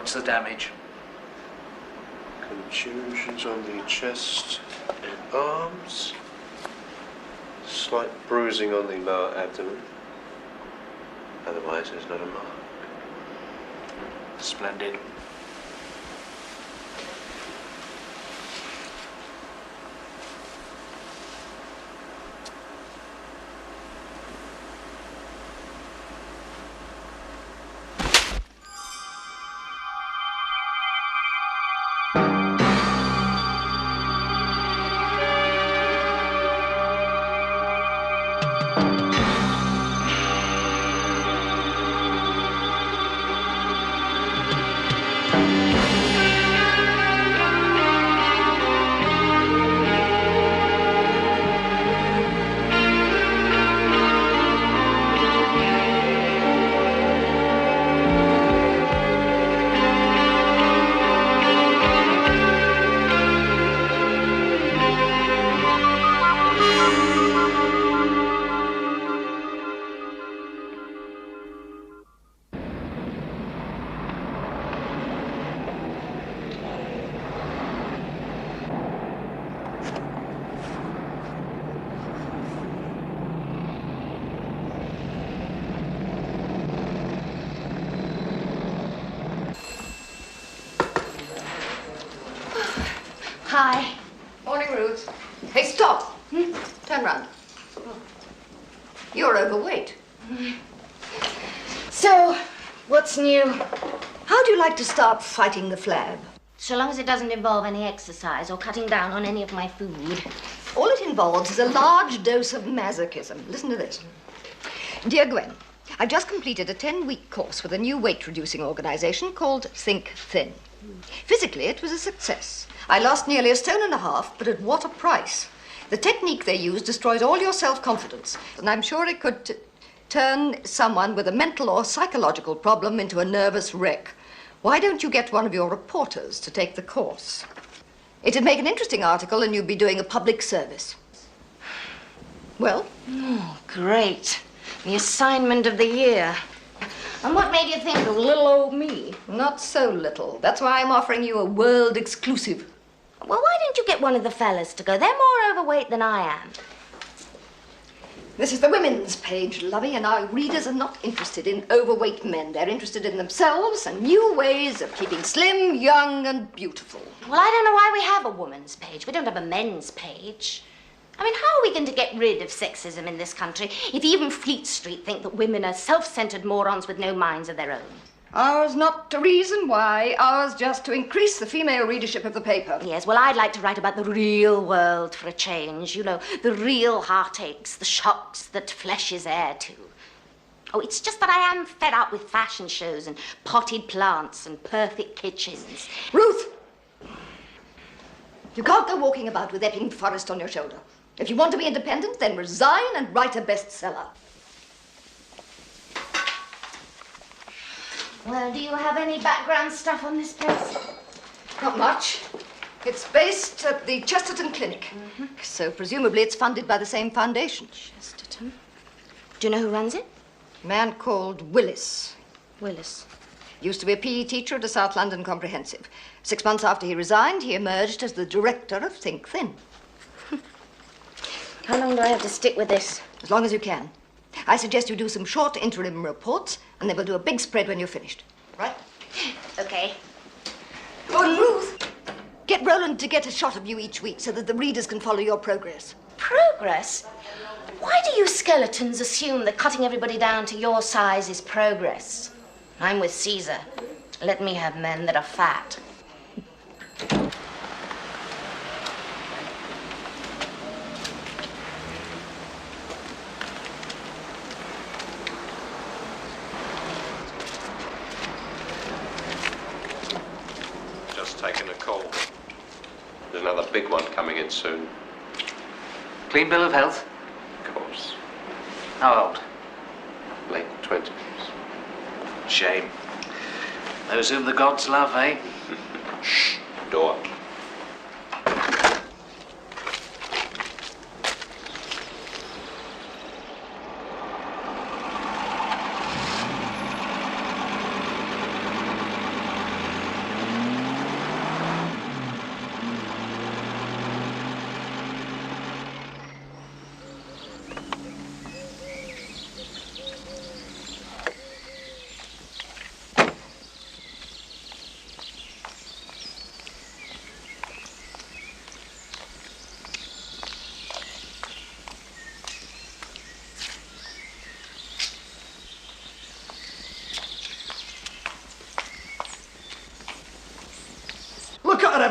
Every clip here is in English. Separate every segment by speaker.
Speaker 1: What's the damage?
Speaker 2: Contusions on the chest and arms. Slight bruising on the lower abdomen. Otherwise, there's not a mark.
Speaker 1: Splendid.
Speaker 3: Hi. Morning, Ruth. Hey, stop. Turn round. You're overweight. So, what's new? How do you like to start fighting the flab?
Speaker 4: So long as it doesn't involve any exercise or cutting down on any of my food.
Speaker 3: All it involves is a large dose of masochism. Listen to this. Dear Gwen, I've just completed a 10-week course with a new weight-reducing organization called Think Thin. Physically, it was a success. I lost nearly 1.5 stones, but at what a price. The technique they use destroys all your self-confidence, and I'm sure it could turn someone with a mental or psychological problem into a nervous wreck. Why don't you get one of your reporters to take the course? It'd make an interesting article, and you'd be doing a public service. Well?
Speaker 4: Oh, great. The assignment of the year. And what made you think of little old me?
Speaker 3: Not so little. That's why I'm offering you a world exclusive.
Speaker 4: Well, why didn't you get one of the fellas to go? They're more overweight than I am.
Speaker 3: This is the women's page, lovey, and our readers are not interested in overweight men. They're interested in themselves and new ways of keeping slim, young, and beautiful.
Speaker 4: Well, I don't know why we have a woman's page. We don't have a men's page. I mean, how are we going to get rid of sexism in this country if even Fleet Street think that women are self-centered morons with no minds of their own?
Speaker 3: Ours not to reason why, ours just to increase the female readership of the paper.
Speaker 4: Yes, well, I'd like to write about the real world for a change. You know, the real heartaches, the shocks that flesh is heir to. Oh, it's just that I am fed up with fashion shows and potted plants and perfect kitchens.
Speaker 3: Ruth! You can't go walking about with Epping Forest on your shoulder. If you want to be independent, then resign and write a bestseller.
Speaker 4: Well, do you have any background stuff on this place?
Speaker 3: Not much. It's based at the Chesterton Clinic. So presumably it's funded by the same foundation.
Speaker 4: Chesterton? Do you know who runs it?
Speaker 3: A man called Willis.
Speaker 4: Willis.
Speaker 3: Used to be a PE teacher at a South London comprehensive. 6 months after he resigned, he emerged as the director of Think Thin.
Speaker 4: How long do I have to stick with this?
Speaker 3: As long as you can. I suggest you do some short interim reports, and then we'll do a big spread when you're finished. Right?
Speaker 4: Okay.
Speaker 3: Oh, and Ruth, get Roland to get a shot of you each week so that the readers can follow your progress.
Speaker 4: Progress? Why do you skeletons assume that cutting everybody down to your size is progress? I'm with Caesar. Let me have men that are fat.
Speaker 2: Taking a call. There's another big one coming in soon.
Speaker 1: Clean bill of health?
Speaker 2: Of course.
Speaker 1: How old?
Speaker 2: Late 20s.
Speaker 1: Shame. Those whom the gods love, eh?
Speaker 2: Shh. Door.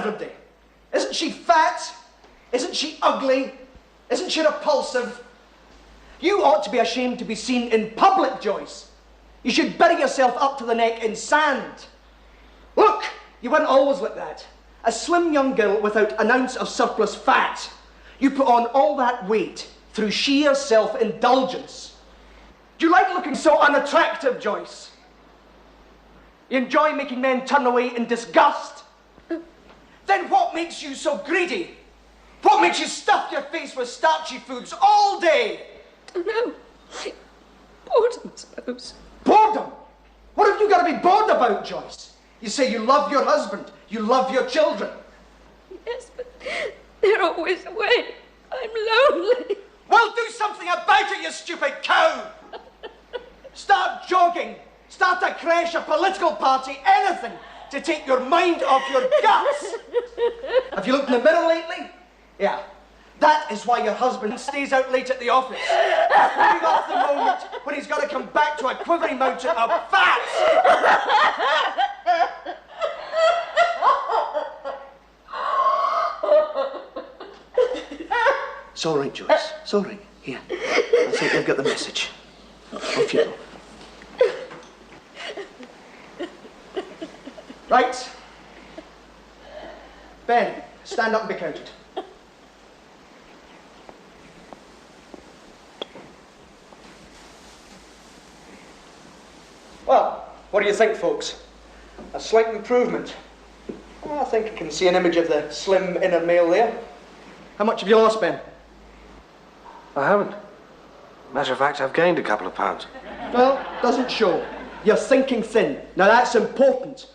Speaker 5: everybody? Isn't she fat? Isn't she ugly? Isn't she repulsive? You ought to be ashamed to be seen in public, Joyce. You should bury yourself up to the neck in sand. Look, you weren't always like that. A slim young girl without an ounce of surplus fat. You put on all that weight through sheer self-indulgence. Do you like looking so unattractive, Joyce? You enjoy making men turn away in disgust? Then what makes you so greedy? What makes you stuff your face with starchy foods all day?
Speaker 6: Don't know. Boredom, I suppose.
Speaker 5: Boredom? What have you got to be bored about, Joyce? You say you love your husband, you love your children.
Speaker 6: Yes, but they're always away. I'm lonely.
Speaker 5: Well, do something about it, you stupid cow! Start jogging, start a creche, a political party, anything to take your mind off your guts. Have you looked in the mirror lately? Yeah. That is why your husband stays out late at the office, putting off the moment when he's got to come back to a quivering mountain of fat. It's all right, Joyce. It's all right. Here, I think you've got the message. Off you go. Right. Ben, stand up and be counted. Well, what do you think, folks? A slight improvement. I think I can see an image of the slim inner male there. How much have you lost, Ben?
Speaker 2: I haven't. Matter of fact, I've gained a couple of pounds.
Speaker 5: Well, doesn't show. You're thinking thin. Now that's important.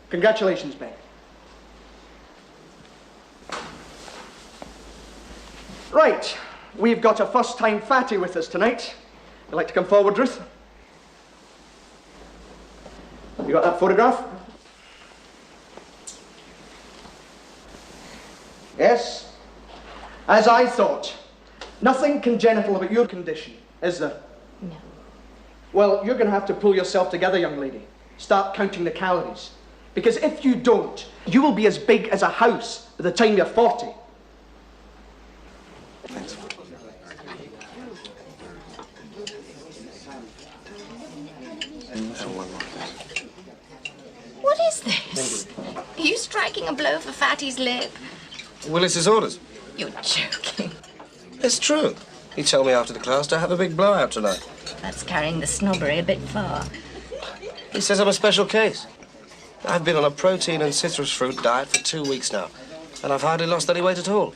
Speaker 5: Congratulations, Ben. Right, we've got a first-time fatty with us tonight. You'd like to come forward, Ruth? You got that photograph? Yes? As I thought. Nothing congenital about your condition, is there?
Speaker 4: No.
Speaker 5: Well, you're going to have to pull yourself together, young lady. Start counting the calories. Because if you don't, you will be as big as a house by the time you're 40.
Speaker 2: Thanks.
Speaker 4: What is this? Are you striking a blow for Fatty's lip?
Speaker 7: Willis's orders.
Speaker 4: You're joking.
Speaker 7: It's true. He told me after the class to have a big blowout tonight.
Speaker 4: That's carrying the snobbery a bit far.
Speaker 7: He says I'm a special case. I've been on a protein and citrus fruit diet for 2 weeks now, and I've hardly lost any weight at all.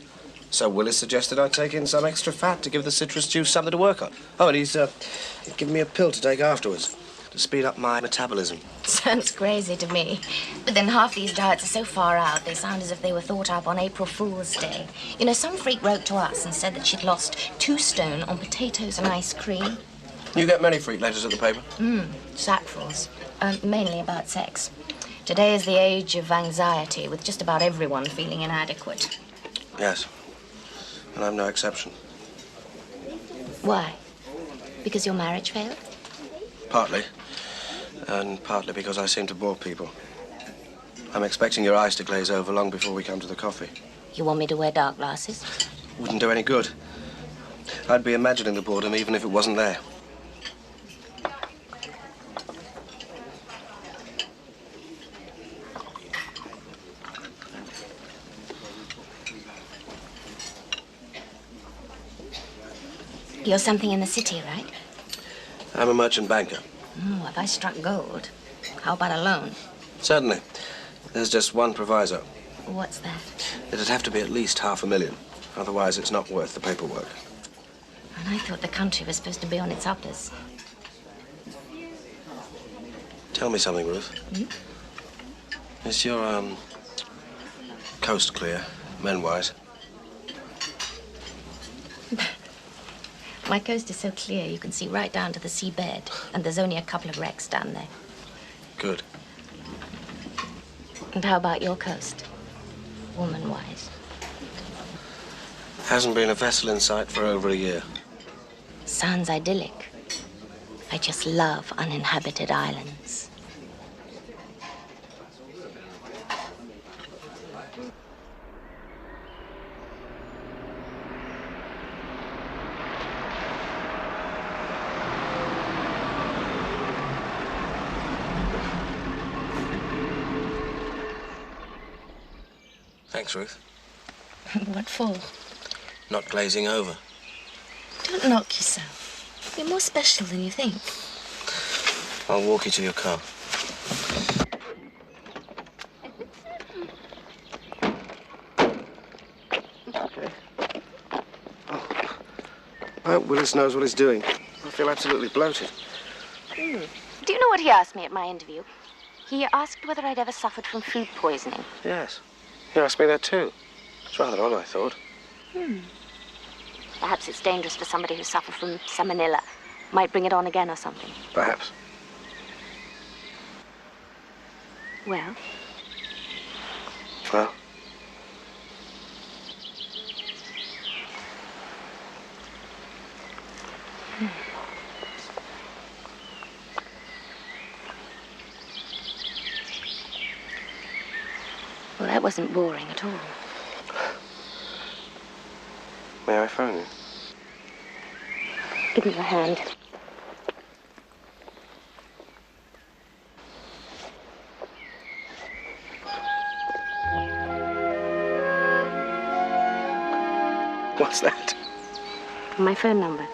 Speaker 7: So Willis suggested I take in some extra fat to give the citrus juice something to work on. Oh, and he's given me a pill to take afterwards to speed up my metabolism.
Speaker 4: Sounds crazy to me. But then half these diets are so far out, they sound as if they were thought up on April Fool's Day. You know, some freak wrote to us and said that she'd lost 2 stone on potatoes and ice cream.
Speaker 7: You get many freak letters at the paper?
Speaker 4: Sackfuls. Mainly about sex. Today is the age of anxiety, with just about everyone feeling inadequate.
Speaker 7: Yes. And I'm no exception.
Speaker 4: Why? Because your marriage failed?
Speaker 7: Partly. And partly because I seem to bore people. I'm expecting your eyes to glaze over long before we come to the coffee.
Speaker 4: You want me to wear dark glasses?
Speaker 7: Wouldn't do any good. I'd be imagining the boredom even if it wasn't there.
Speaker 4: You're something in the city, right?
Speaker 7: I'm a merchant banker.
Speaker 4: Oh, have I struck gold? How about a loan?
Speaker 7: Certainly. There's just one proviso.
Speaker 4: What's that?
Speaker 7: It'd have to be at least $500,000. Otherwise, it's not worth the paperwork.
Speaker 4: And I thought the country was supposed to be on its uppers.
Speaker 7: Tell me something, Ruth. Is your, coast clear, men-wise?
Speaker 4: My coast is so clear you can see right down to the seabed, and there's only a couple of wrecks down there.
Speaker 7: Good.
Speaker 4: And how about your coast, woman-wise?
Speaker 7: Hasn't been a vessel in sight for over a year.
Speaker 4: Sounds idyllic. I just love uninhabited islands.
Speaker 7: Thanks, Ruth.
Speaker 6: What for?
Speaker 7: Not glazing over.
Speaker 6: Don't knock yourself. You're more special than you think.
Speaker 7: I'll walk you to your car. Okay. Oh. I hope Willis knows what he's doing. I feel absolutely bloated.
Speaker 4: Do you know what he asked me at my interview? He asked whether I'd ever suffered from food poisoning.
Speaker 7: Yes. He asked me that too. It's rather odd, I thought.
Speaker 4: Perhaps it's dangerous for somebody who suffered from salmonella. Might bring it on again or something.
Speaker 7: Perhaps.
Speaker 4: Well?
Speaker 7: Well?
Speaker 4: Well, that wasn't boring at all.
Speaker 7: May I phone you?
Speaker 4: Give me your hand.
Speaker 7: What's that?
Speaker 4: My phone number.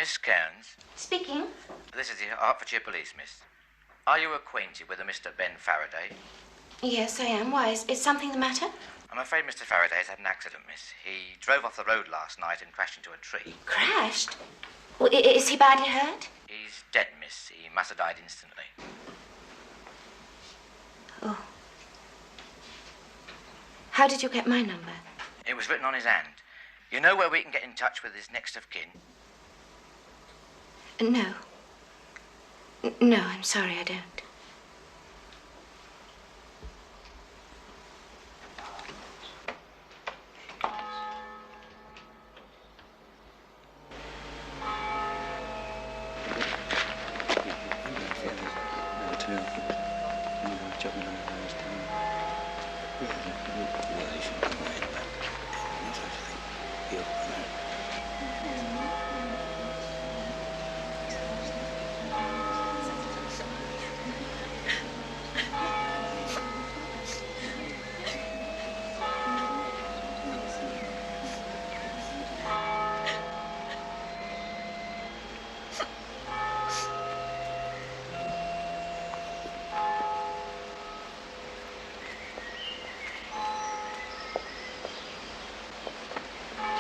Speaker 1: Miss Cairns,
Speaker 4: Speaking.
Speaker 1: this is the Hertfordshire Police, miss. Are you acquainted with a Mr. Ben Faraday?
Speaker 4: Yes, I am. Why? Is something the matter?
Speaker 1: I'm afraid Mr. Faraday has had an accident, miss. He drove off the road last night and crashed into a tree.
Speaker 4: Crashed? Well, is he badly hurt?
Speaker 1: He's dead, miss. He must have died instantly.
Speaker 4: Oh. How did you get my number?
Speaker 1: It was written on his hand. You know where we can get in touch with his next of kin?
Speaker 4: No. No, I'm sorry, I don't.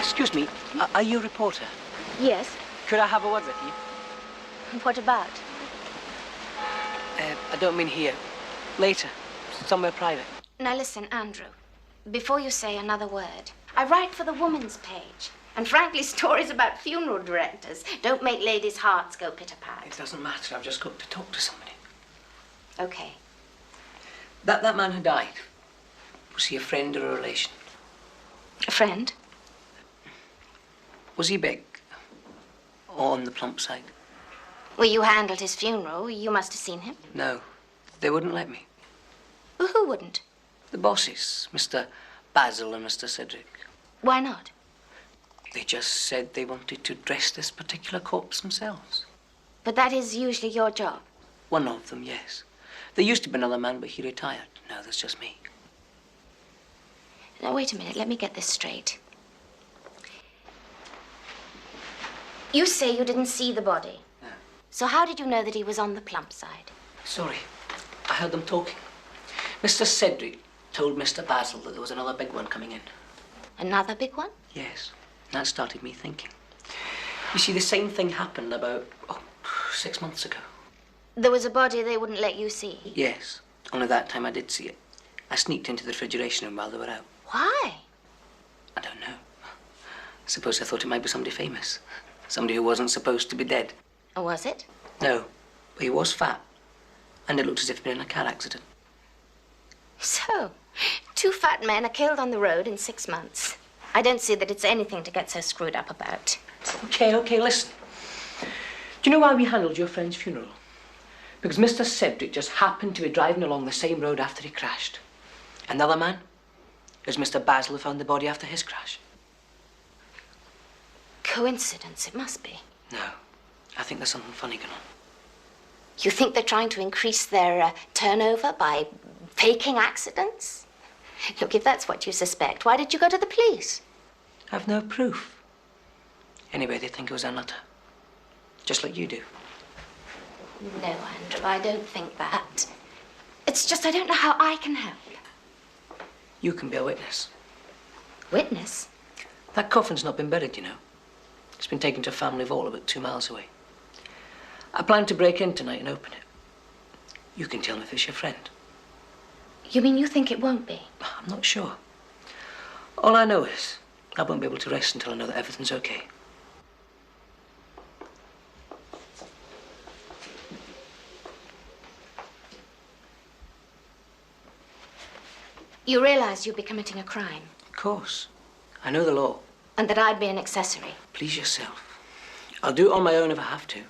Speaker 8: Excuse me, are you a reporter?
Speaker 4: Yes.
Speaker 8: Could I have a word with you?
Speaker 4: What about?
Speaker 8: I don't mean here. Later. Somewhere private.
Speaker 4: Now listen, Andrew. Before you say another word, I write for the woman's page. And frankly, stories about funeral directors don't make ladies' hearts go pitter-pat.
Speaker 8: It doesn't matter. I've just got to talk to somebody.
Speaker 4: Okay.
Speaker 8: That man who died, was he a friend or a relation?
Speaker 4: A friend?
Speaker 8: Was he big? On the plump side?
Speaker 4: Well, you handled his funeral. You must have seen him.
Speaker 8: No. They wouldn't let me.
Speaker 4: Well, who wouldn't?
Speaker 8: The bosses, Mr. Basil and Mr. Cedric.
Speaker 4: Why not?
Speaker 8: They just said they wanted to dress this particular corpse themselves.
Speaker 4: But that is usually your job.
Speaker 8: One of them, yes. There used to be another man, but he retired. Now there's just me.
Speaker 4: Now, wait a minute. Let me get this straight. You say you didn't see the body.
Speaker 8: No.
Speaker 4: So how did you know that he was on the plump side?
Speaker 8: Sorry. I heard them talking. Mr. Cedric told Mr. Basil that there was another big one coming in.
Speaker 4: Another big one?
Speaker 8: Yes. That started me thinking. You see, the same thing happened about 6 months ago.
Speaker 4: There was a body they wouldn't let you see.
Speaker 8: Yes. Only that time I did see it. I sneaked into the refrigeration room while they were out.
Speaker 4: Why?
Speaker 8: I don't know. Suppose I thought it might be somebody famous. Somebody who wasn't supposed to be dead.
Speaker 4: Or was it?
Speaker 8: No. But he was fat. And it looked as if he'd been in a car accident.
Speaker 4: So, 2 fat men are killed on the road in 6 months. I don't see that it's anything to get so screwed up about.
Speaker 8: Okay, listen. Do you know why we handled your friend's funeral? Because Mr. Cedric just happened to be driving along the same road after he crashed. Another man is Mr. Basil who found the body after his crash.
Speaker 4: Coincidence, it must be.
Speaker 8: No, I think there's something funny going on.
Speaker 4: You think they're trying to increase their turnover by faking accidents? Look, if that's what you suspect, why did you go to the police?
Speaker 8: I've no proof. Anyway, they think it was Annetta. Just like you do.
Speaker 4: No, Andrew, I don't think that. It's just I don't know how I can help.
Speaker 8: You can be a witness.
Speaker 4: Witness?
Speaker 8: That coffin's not been buried, you know. It's been taken to a family vault about 2 miles away. I plan to break in tonight and open it. You can tell me if it's your friend.
Speaker 4: You mean you think it won't be?
Speaker 8: I'm not sure. All I know is I won't be able to rest until I know that everything's okay.
Speaker 4: You realize you'd be committing a crime?
Speaker 8: Of course. I know the law.
Speaker 4: And that I'd be an accessory?
Speaker 8: Please yourself. I'll do it on my own if I have to.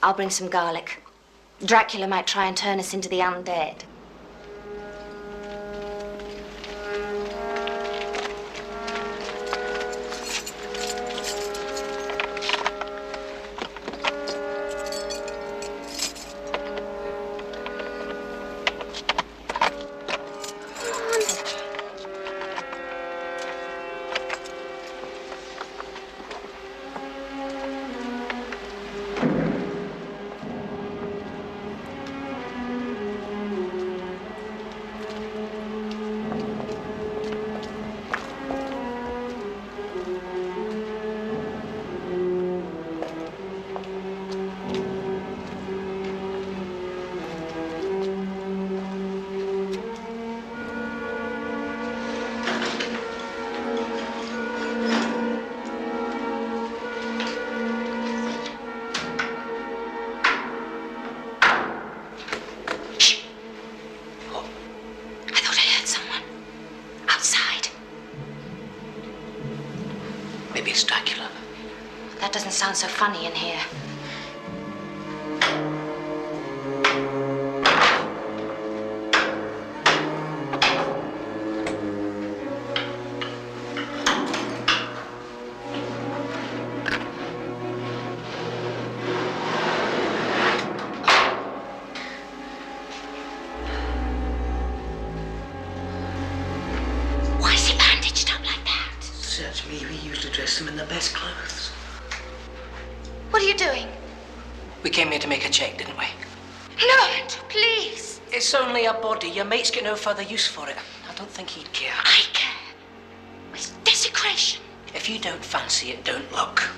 Speaker 4: I'll bring some garlic. Dracula might try and turn us into the undead.
Speaker 8: Maybe it's Dracula.
Speaker 4: That doesn't sound so funny in here. Why is he bandaged up like that?
Speaker 8: Search me, we usually dress him in the best clothes.
Speaker 4: What are you doing?
Speaker 8: We came here to make a check, didn't we?
Speaker 4: No, Andrew, please.
Speaker 8: It's only a body. Your mate's got no further use for it. I don't think he'd care.
Speaker 4: I care. It's desecration.
Speaker 8: if you don't fancy it, don't look.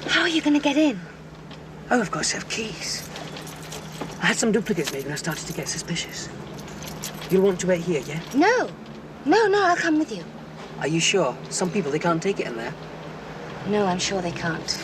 Speaker 4: How are you going to get in?
Speaker 9: Oh, of course, I have keys. I had some duplicates made when I started to get suspicious. You'll want to wait here, yeah?
Speaker 4: No, I'll come with you.
Speaker 9: Are you sure? Some people, they can't take it in there.
Speaker 4: No, I'm sure they can't.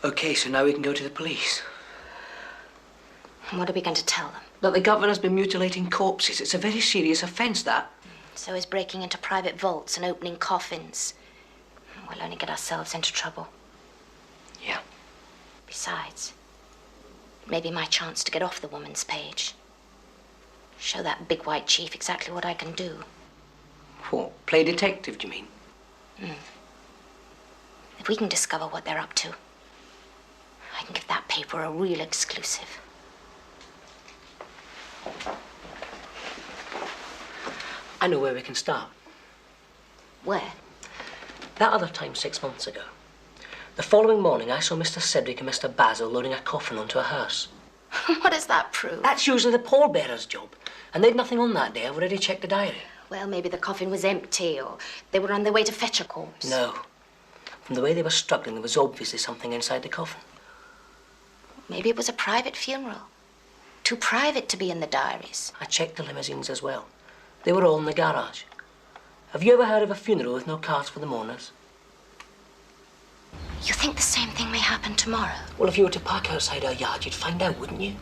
Speaker 8: Okay, so now we can go to the police.
Speaker 4: And what are we going to tell them?
Speaker 8: That the governor's been mutilating corpses. It's a very serious offence, that.
Speaker 4: So is breaking into private vaults and opening coffins. We'll only get ourselves into trouble.
Speaker 8: Yeah.
Speaker 4: Besides, it may be my chance to get off the woman's page. Show that big white chief exactly what I can do.
Speaker 8: What? Play detective, do you mean?
Speaker 4: If we can discover what they're up to, I can give that paper a real exclusive.
Speaker 8: I know where we can start.
Speaker 4: Where?
Speaker 8: That other time 6 months ago. The following morning, I saw Mr. Cedric and Mr. Basil loading a coffin onto a hearse.
Speaker 4: What does that prove?
Speaker 8: That's usually the pallbearer's job. And they'd nothing on that day. I've already checked the diary.
Speaker 4: Well, maybe the coffin was empty, or they were on their way to fetch a corpse.
Speaker 8: No. From the way they were struggling, there was obviously something inside the coffin.
Speaker 4: Maybe it was a private funeral. Too private to be in the diaries.
Speaker 8: I checked the limousines as well. They were all in the garage. Have you ever heard of a funeral with no cards for the mourners?
Speaker 4: You think the same thing may happen tomorrow?
Speaker 8: Well, if you were to park outside our yard, you'd find out, wouldn't you?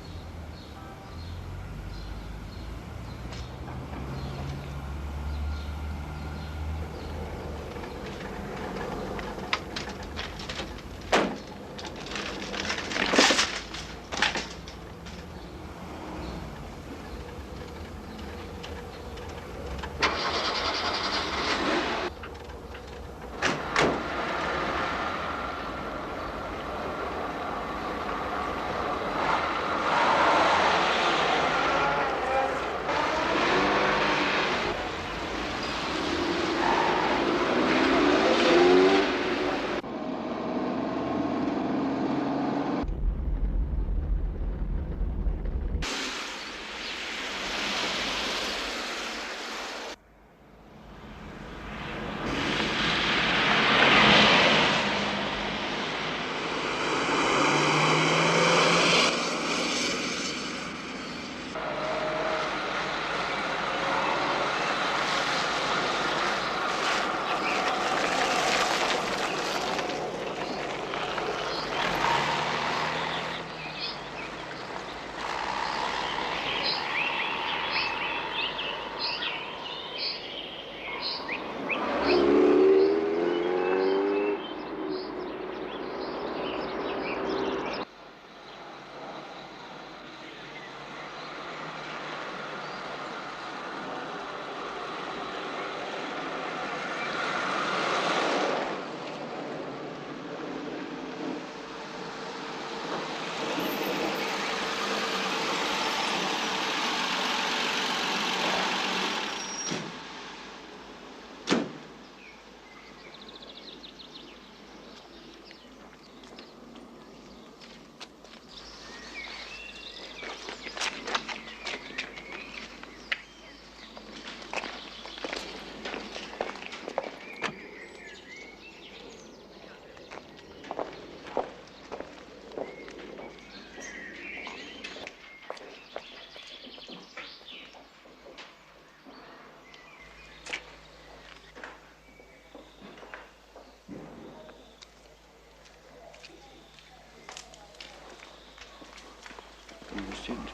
Speaker 2: students.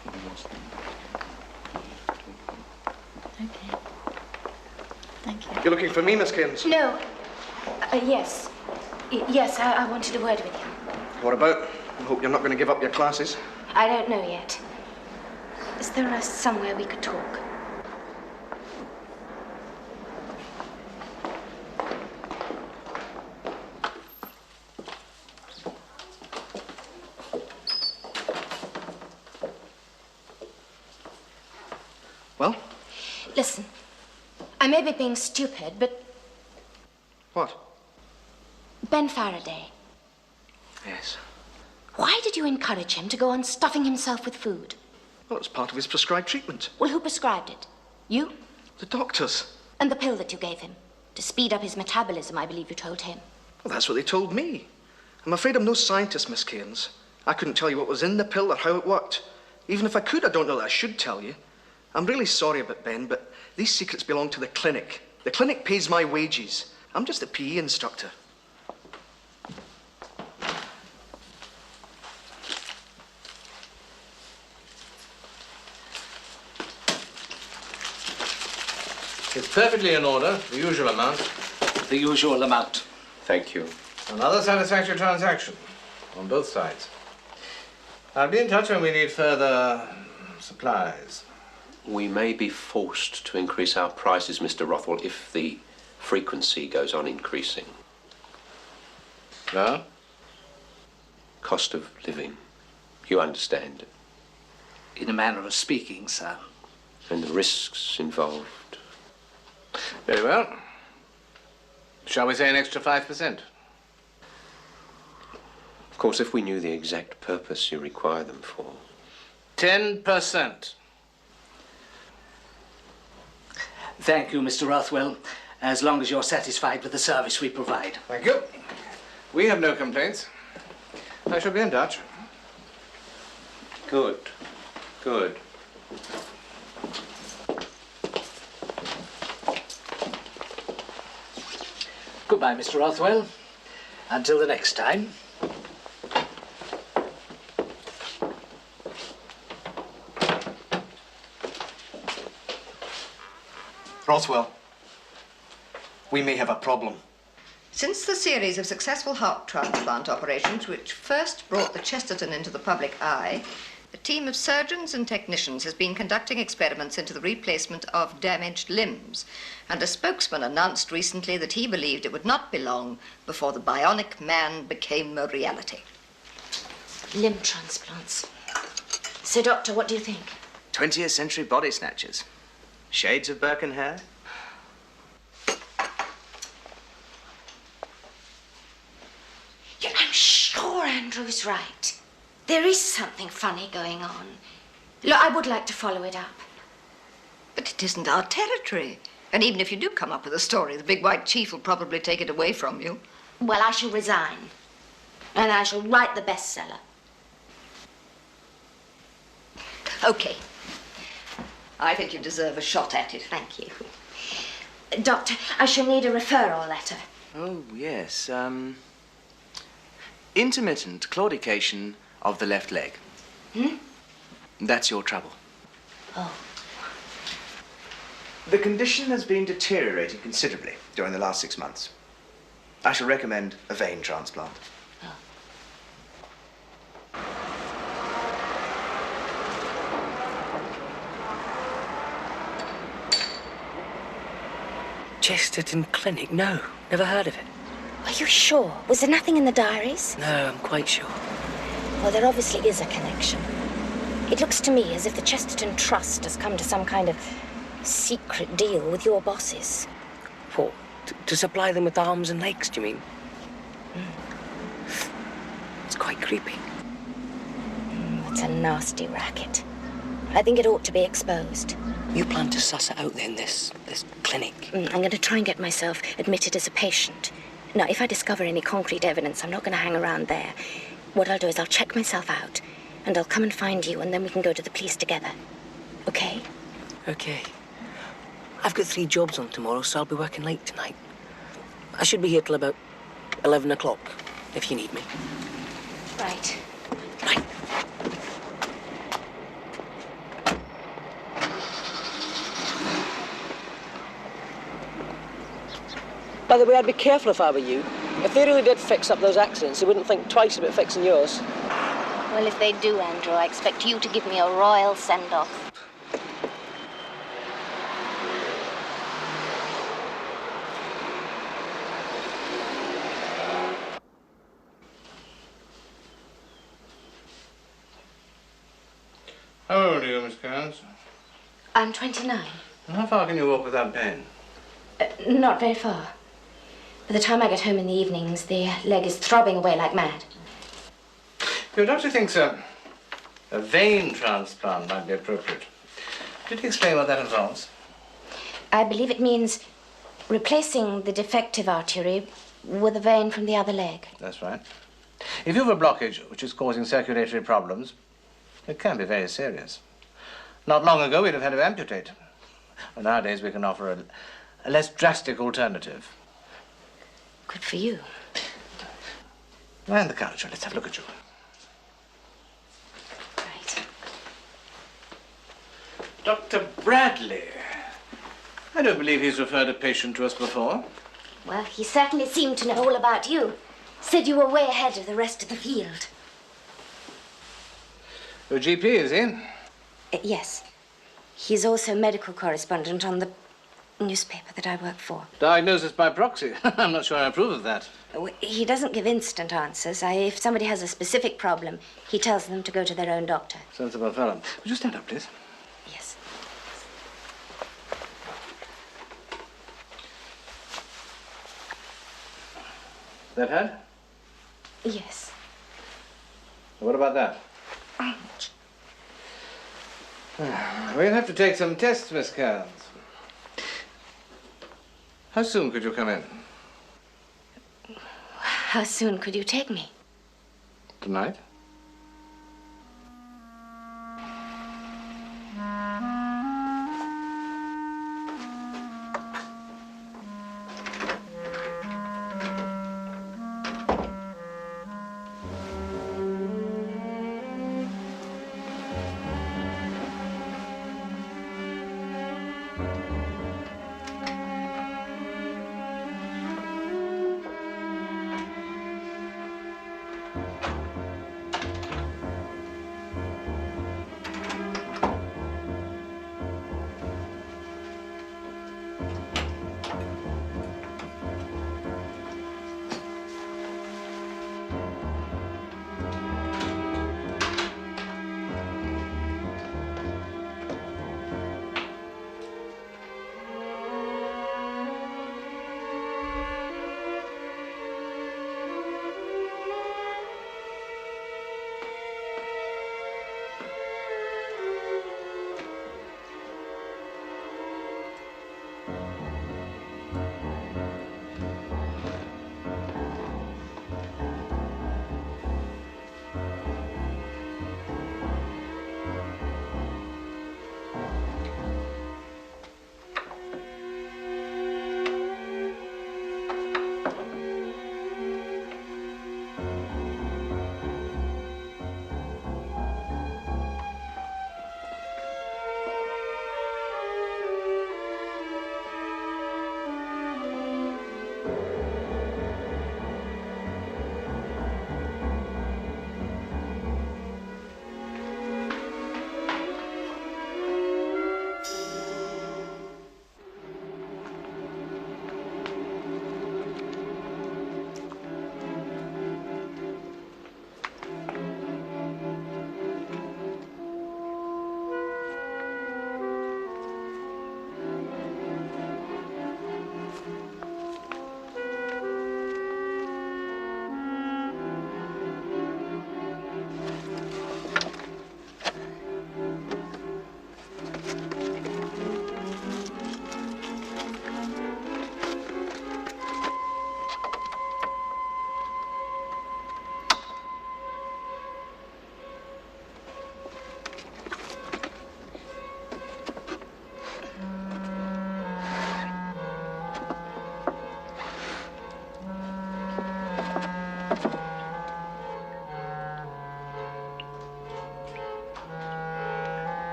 Speaker 10: Okay. Thank you.
Speaker 7: You're looking for me, Miss Kins?
Speaker 4: No. Yes. Yes, I wanted a word with you.
Speaker 7: What about? I hope you're not going to give up your classes.
Speaker 4: I don't know yet. Is there somewhere we could talk?
Speaker 7: Well?
Speaker 4: Listen, I may be being stupid, but
Speaker 7: What?
Speaker 4: Ben Faraday,
Speaker 7: Yes.
Speaker 4: why did you encourage him to go on stuffing himself with food?
Speaker 7: Well, it's part of his prescribed treatment.
Speaker 4: Well, who prescribed it? You?
Speaker 7: The doctors.
Speaker 4: And the pill that you gave him? To speed up his metabolism, I believe you told him.
Speaker 7: Well, that's what they told me. I'm afraid I'm no scientist, Miss Keynes. I couldn't tell you what was in the pill or how it worked. Even if I could, I don't know that I should tell you. I'm really sorry about Ben, but these secrets belong to the clinic. The clinic pays my wages. I'm just a PE instructor.
Speaker 11: It's perfectly in order, the usual amount.
Speaker 1: The usual amount.
Speaker 2: Thank you.
Speaker 11: Another satisfactory transaction on both sides. I'll be in touch when we need further supplies.
Speaker 2: We may be forced to increase our prices, Mr. Rothwell, if the frequency goes on increasing.
Speaker 11: No?
Speaker 2: Cost of living. You understand.
Speaker 1: In a manner of speaking, sir.
Speaker 2: And the risks involved.
Speaker 11: Very well. Shall we say an extra 5%?
Speaker 2: Of course, if we knew the exact purpose you require them for.
Speaker 11: 10%.
Speaker 1: Thank you, Mr. Rothwell, as long as you're satisfied with the service we provide.
Speaker 11: Thank you. We have no complaints. I shall be in touch.
Speaker 2: Good. Good.
Speaker 1: Goodbye, Mr. Rothwell. Until the next time.
Speaker 5: Rothwell, we may have a problem.
Speaker 3: Since the series of successful heart transplant operations which first brought the Chesterton into the public eye, a team of surgeons and technicians has been conducting experiments into the replacement of damaged limbs, and a spokesman announced recently that he believed it would not be long before the bionic man became a reality.
Speaker 4: Limb transplants. So, Doctor, what do you think?
Speaker 12: 20th century body snatchers. Shades of Birken hair.
Speaker 4: Yeah, I'm sure Andrew's right. There is something funny going on. Look, I would like to follow it up.
Speaker 3: But it isn't our territory. And even if you do come up with a story, the big white chief will probably take it away from you.
Speaker 4: Well, I shall resign. And I shall write the bestseller.
Speaker 3: Okay. I think you deserve a shot at it.
Speaker 4: Thank you. Doctor, I shall need a referral letter.
Speaker 12: Oh, yes. Intermittent claudication of the left leg. That's your trouble.
Speaker 4: Oh.
Speaker 12: The condition has been deteriorating considerably during the last 6 months. I shall recommend a vein transplant.
Speaker 9: Chesterton Clinic? No, never heard of it.
Speaker 4: Are you sure? Was there nothing in the diaries?
Speaker 9: No, I'm quite sure.
Speaker 4: Well, there obviously is a connection. It looks to me as if the Chesterton Trust has come to some kind of secret deal with your bosses.
Speaker 9: What? To supply them with arms and legs, do you mean? It's quite creepy.
Speaker 4: It's a nasty racket. I think it ought to be exposed.
Speaker 9: You plan to suss it out then, this clinic?
Speaker 4: I'm going to try and get myself admitted as a patient. Now, if I discover any concrete evidence, I'm not going to hang around there. What I'll do is I'll check myself out, and I'll come and find you, and then we can go to the police together. Okay?
Speaker 9: Okay. I've got 3 jobs on tomorrow, so I'll be working late tonight. I should be here till about 11 o'clock, if you need me.
Speaker 4: Right.
Speaker 9: Right. By the way, I'd be careful if I were you. If they really did fix up those accidents, they wouldn't think twice about fixing yours.
Speaker 4: Well, if they do, Andrew, I expect you to give me a royal send-off.
Speaker 11: How old are you, Miss Cairns?
Speaker 4: I'm 29.
Speaker 11: And how far can you walk without pain?
Speaker 4: Not very far. By the time I get home in the evenings, the leg is throbbing away like mad.
Speaker 11: Your doctor thinks a vein transplant might be appropriate. Did he explain what that involves?
Speaker 4: I believe it means replacing the defective artery with a vein from the other leg.
Speaker 11: That's right. If you have a blockage which is causing circulatory problems, it can be very serious. Not long ago, we'd have had to amputate. Well, nowadays, we can offer a less drastic alternative.
Speaker 4: Good for you.
Speaker 11: Lie on the couch. Let's have a look at you.
Speaker 4: Right.
Speaker 11: Dr. Bradley. I don't believe he's referred a patient to us before.
Speaker 4: Well, he certainly seemed to know all about you. Said you were way ahead of the rest of the field.
Speaker 11: Your GP, is he?
Speaker 4: Yes. He's also medical correspondent on the newspaper that I work for.
Speaker 11: Diagnosis by proxy. I'm not sure I approve of that.
Speaker 4: He doesn't give instant answers. If somebody has a specific problem, he tells them to go to their own doctor.
Speaker 11: Sensible fellow. Would you stand up, please?
Speaker 4: Yes.
Speaker 11: That head?
Speaker 4: Yes.
Speaker 11: What about that? We'll have to take some tests, Miss Cairns. How soon could you come in?
Speaker 4: How soon could you take me?
Speaker 11: Tonight?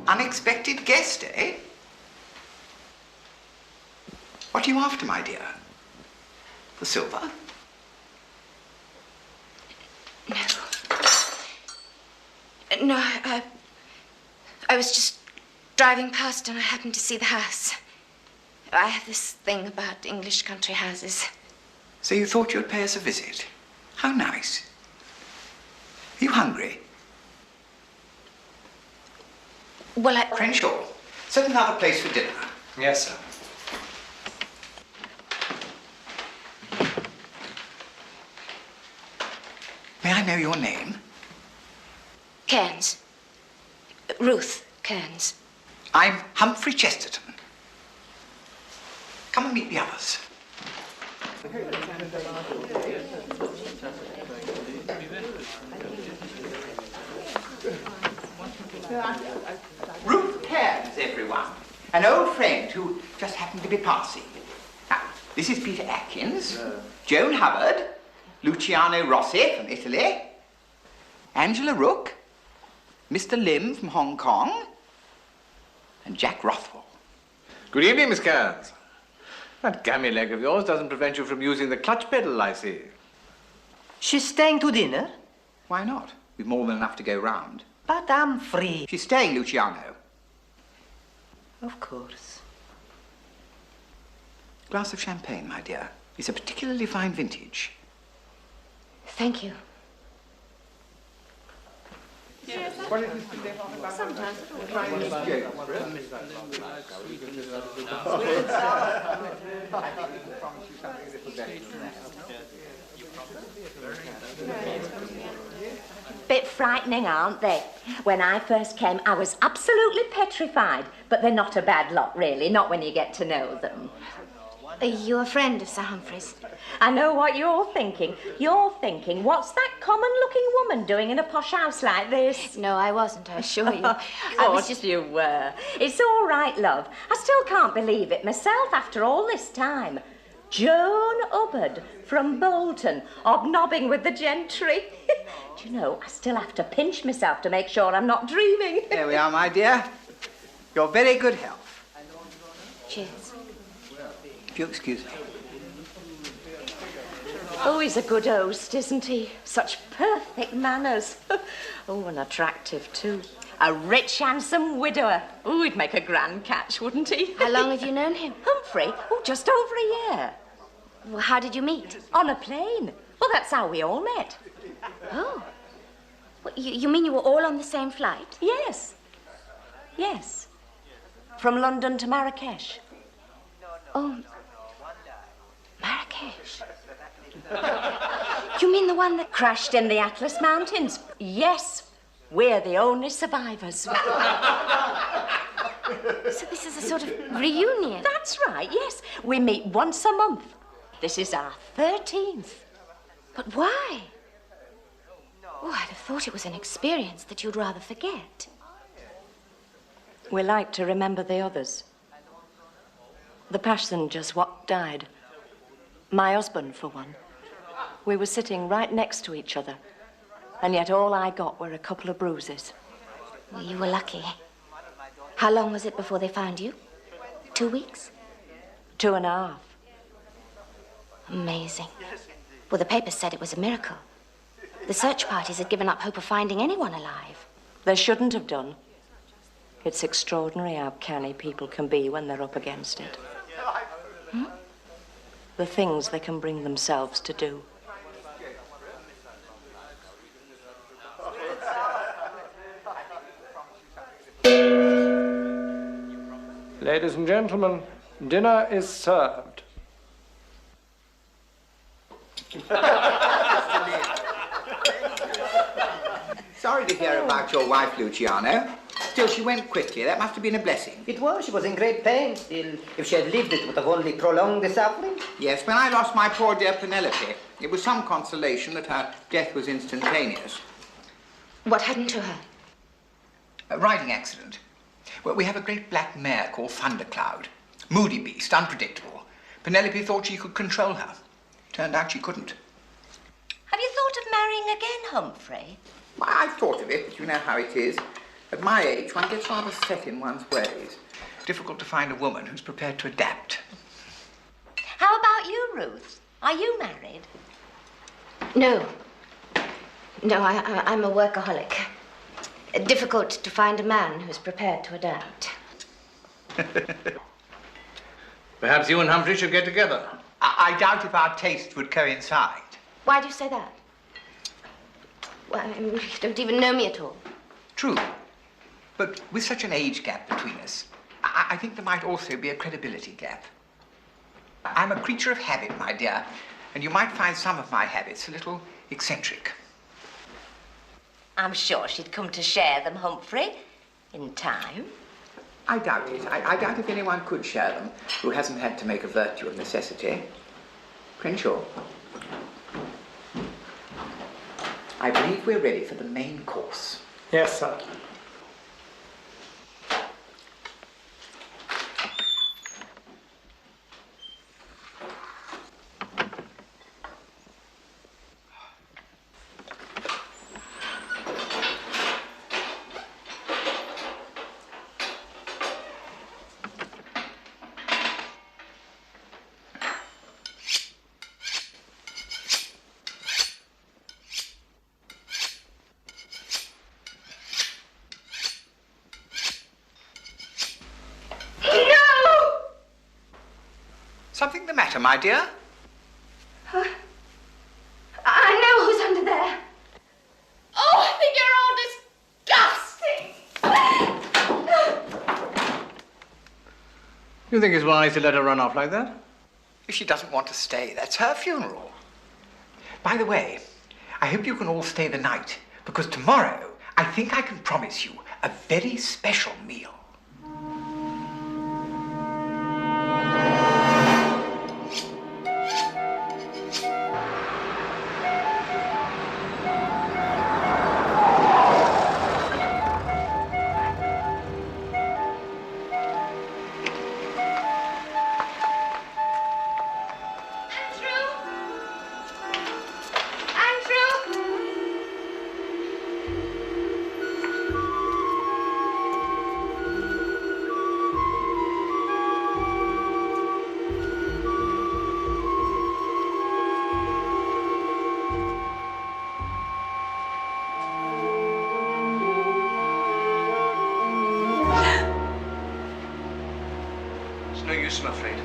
Speaker 13: Unexpected guest, eh? What are you after, my dear? The silver?
Speaker 4: No, I was just driving past and I happened to see the house. I have this thing about English country houses.
Speaker 13: So you thought you'd pay us a visit? How nice. Are you hungry?
Speaker 4: Well,
Speaker 13: Crenshaw, set another place for dinner.
Speaker 2: Yes, sir.
Speaker 13: May I know your name?
Speaker 4: Cairns. Ruth Cairns.
Speaker 13: I'm Humphrey Chesterton. Come and meet the others. Ruth Cairns, everyone. An old friend who just happened to be passing. Now, this is Peter Atkins, Joan Hubbard, Luciano Rossi from Italy, Angela Rook, Mr. Lim from Hong Kong, and Jack Rothwell.
Speaker 11: Good evening, Miss Cairns. That gammy leg of yours doesn't prevent you from using the clutch pedal, I see.
Speaker 5: She's staying to dinner?
Speaker 13: Why not? We've more than enough to go round.
Speaker 5: But I'm free.
Speaker 13: She's staying, Luciano.
Speaker 5: Of course.
Speaker 13: Glass of champagne, my dear. It's a particularly fine vintage.
Speaker 4: Thank you.
Speaker 14: Bit frightening, aren't they? When I first came, I was absolutely petrified. But they're not a bad lot, really, not when you get to know them.
Speaker 4: Are you a friend of Sir Humphrey's?
Speaker 14: I know what you're thinking. You're thinking, what's that common-looking woman doing in a posh house like this?
Speaker 4: No, I wasn't, I assure you.
Speaker 14: I was just... you were. It's all right, love. I still can't believe it myself after all this time. Joan Hubbard from Bolton, hobnobbing with the gentry. Do you know, I still have to pinch myself to make sure I'm not dreaming.
Speaker 13: There we are, my dear. Your very good health.
Speaker 4: Cheers.
Speaker 13: If you'll excuse me.
Speaker 14: Oh, he's a good host, isn't he? Such perfect manners. Oh, and attractive, too. A rich, handsome widower. Oh, he'd make a grand catch, wouldn't he?
Speaker 4: How long have you known him?
Speaker 14: Humphrey? Oh, just over a year.
Speaker 4: Well, how did you meet?
Speaker 14: On a plane. Well, that's how we all met.
Speaker 4: Oh. Well, you mean you were all on the same flight?
Speaker 14: Yes. Yes. From London to Marrakesh.
Speaker 4: Oh. Marrakesh. You mean the one that
Speaker 14: crashed in the Atlas Mountains? Yes. We're the only survivors.
Speaker 4: So this is a sort of reunion?
Speaker 14: That's right, yes. We meet once a month. This is our 13th.
Speaker 4: But why? Oh, I'd have thought it was an experience that you'd rather forget.
Speaker 14: We like to remember the others. The passengers what died. My husband, for one. We were sitting right next to each other. And yet all I got were a couple of bruises.
Speaker 4: Well, you were lucky. How long was it before they found you? 2 weeks?
Speaker 14: 2.5.
Speaker 4: Amazing. Well, the papers said it was a miracle. The search parties had given up hope of finding anyone alive.
Speaker 14: They shouldn't have done. It's extraordinary how canny people can be when they're up against it.
Speaker 4: Hmm?
Speaker 14: The things they can bring themselves to do.
Speaker 15: Ladies and gentlemen, dinner is served.
Speaker 13: Sorry to hear about your wife, Luciano. Still, she went quickly. That must have been a blessing.
Speaker 5: It was. She was in great pain. Still, if she had lived, it would have only prolonged the suffering.
Speaker 13: Yes, when I lost my poor dear Penelope, it was some consolation that her death was instantaneous.
Speaker 4: What happened to her?
Speaker 13: A riding accident. Well, we have a great black mare called Thundercloud. Moody beast, unpredictable. Penelope thought she could control her. Turned out she couldn't.
Speaker 14: Have you thought of marrying again, Humphrey?
Speaker 13: Well, I've thought of it, but you know how it is. At my age, one gets rather set in one's ways. Difficult to find a woman who's prepared to adapt.
Speaker 14: How about you, Ruth? Are you married?
Speaker 4: No. No, I'm a workaholic. Difficult to find a man who's prepared to adapt.
Speaker 11: Perhaps you and Humphrey should get together.
Speaker 13: I doubt if our tastes would coincide.
Speaker 4: Why do you say that? Well, you don't even know me at all.
Speaker 13: True. But with such an age gap between us, I think there might also be a credibility gap. I'm a creature of habit, my dear, and you might find some of my habits a little eccentric.
Speaker 14: I'm sure she'd come to share them, Humphrey, in time.
Speaker 13: I doubt it. I doubt if anyone could share them who hasn't had to make a virtue of necessity. Crenshaw, I believe we're ready for the main course.
Speaker 15: Yes, sir.
Speaker 13: Something the matter, my dear?
Speaker 4: I know who's under there.
Speaker 14: Oh, I think you're all disgusting.
Speaker 11: You think it's wise to let her run off like that?
Speaker 13: If she doesn't want to stay, that's her funeral. By the way, I hope you can all stay the night, because tomorrow I think I can promise you a very special meal.
Speaker 7: No use, I'm afraid.